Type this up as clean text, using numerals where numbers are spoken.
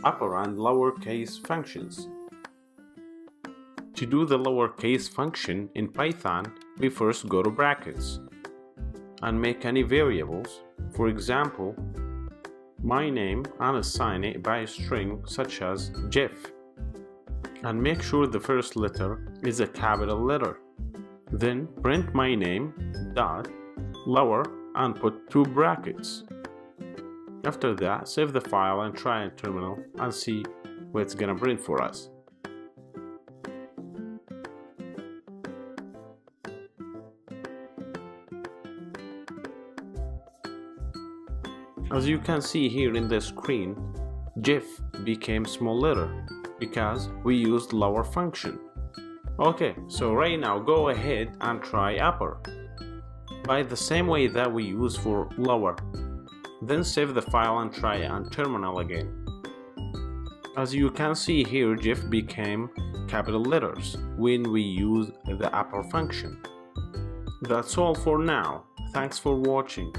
upper and lowercase functions. To do the lowercase function in Python, we first go to brackets and make any variables, for example, my name, and assign it by a string such as Jeff, and make sure the first letter is a capital letter. Then print my name dot lower and put two brackets. After that, save the file and try in terminal and see what it's gonna print for us. As you can see here in the screen, Jeff became small letter because we used lower function. Okay, so right now go ahead and try upper by the same way that we use for lower. Then save the file and try on terminal again. As you can see here, Jeff became capital letters when we use the upper function. That's all for now. Thanks for watching.